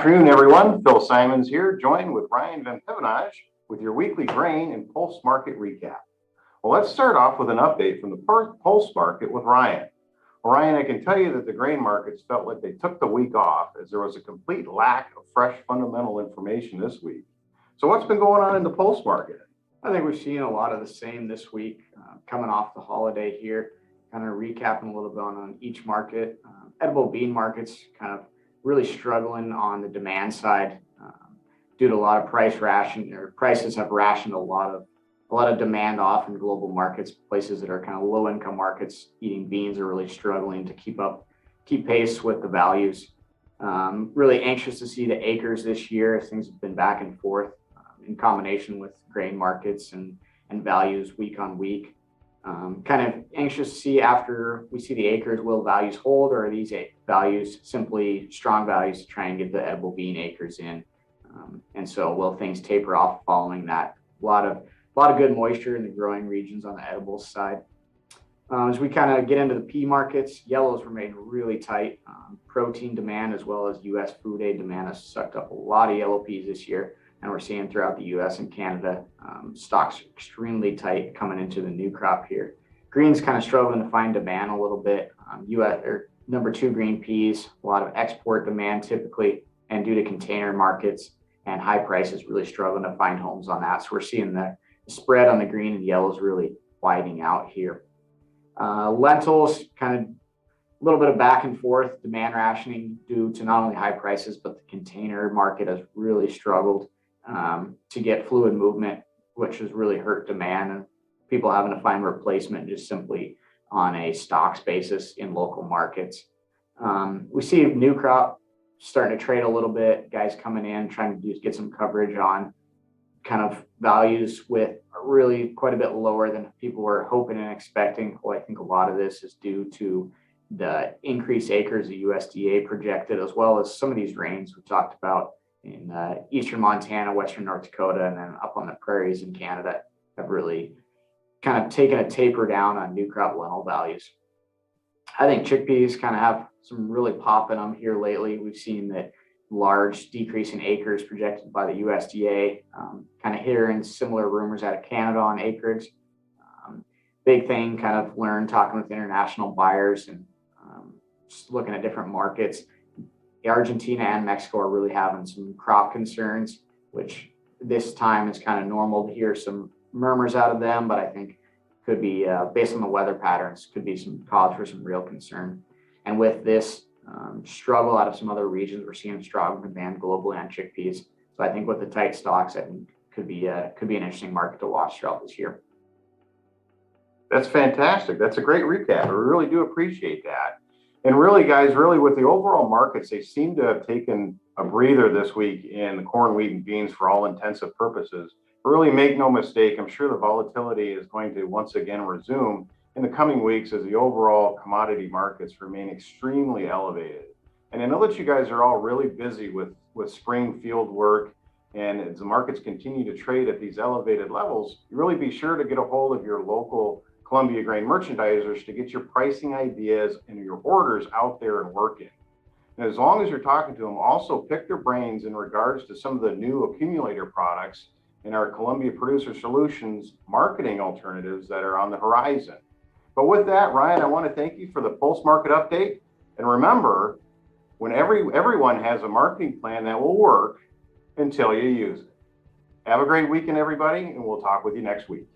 afternoon, everyone. Phil Simons here, joined with Ryan Van Pevenage with your weekly grain and pulse market recap. Well, let's start off with an update from the pulse market with Ryan. Well, Ryan, I can tell you that the grain markets felt like they took the week off as there was a complete lack of fresh fundamental information this week. So what's been going on in the pulse market? I think we've seen a lot of the same this week, coming off the holiday here, kind of recapping a little bit on each market. Edible bean markets kind of really struggling on the demand side due to a lot of prices have rationed a lot of demand off in global markets. Places that are kind of low income markets eating beans are really struggling to keep pace with the values. Really anxious to see the acres this year as things have been back and forth in combination with grain markets and values week on week. Kind of anxious to see after we see the acres, will values hold, or are these values simply strong values to try and get the edible bean acres in? And so will things taper off following that? A lot of good moisture in the growing regions on the edibles side. As we kind of get into the pea markets, yellows remain really tight. Protein demand as well as U.S. food aid demand has sucked up a lot of yellow peas this year. And we're seeing throughout the U.S. and Canada, stocks extremely tight coming into the new crop here. Green's kind of struggling to find demand a little bit. U.S. or number 2 green peas, a lot of export demand typically, and due to container markets and high prices, really struggling to find homes on that. So we're seeing the spread on the green and yellows really widening out here. Lentils, kind of a little bit of back and forth demand rationing due to not only high prices, but the container market has really struggled to get fluid movement, which has really hurt demand, and people having to find replacement just simply on a stocks basis in local markets. We see new crop starting to trade a little bit, guys coming in trying to get some coverage on kind of values with really quite a bit lower than people were hoping and expecting. Well, I think a lot of this is due to the increased acres the USDA projected, as well as some of these rains we talked about in eastern Montana, western North Dakota, and then up on the prairies in Canada have really kind of taken a taper down on new crop lentil values. I think chickpeas kind of have some really pop in them here lately. We've seen that large decrease in acres projected by the USDA, kind of hearing similar rumors out of Canada on acreage. Big thing kind of learned talking with international buyers and just looking at different markets. Argentina and Mexico are really having some crop concerns, which this time is kind of normal to hear some murmurs out of them, but I think could be based on the weather patterns, could be some cause for some real concern. And with this struggle out of some other regions, we're seeing strong demand globally on chickpeas. So I think with the tight stocks, I think could be an interesting market to watch throughout this year. That's fantastic. That's a great recap. I really do appreciate that. And really, guys, with the overall markets, they seem to have taken a breather this week in the corn, wheat, and beans for all intensive purposes. Really, make no mistake, I'm sure the volatility is going to once again resume in the coming weeks as the overall commodity markets remain extremely elevated. And I know that you guys are all really busy with spring field work, and as the markets continue to trade at these elevated levels, you really be sure to get a hold of your local Columbia grain merchandisers to get your pricing ideas and your orders out there and working. And as long as you're talking to them, also pick their brains in regards to some of the new accumulator products in our Columbia Producer Solutions marketing alternatives that are on the horizon. But with that, Ryan, I want to thank you for the Pulse Market update. And remember, when everyone has a marketing plan that will work until you use it. Have a great weekend, everybody, and we'll talk with you next week.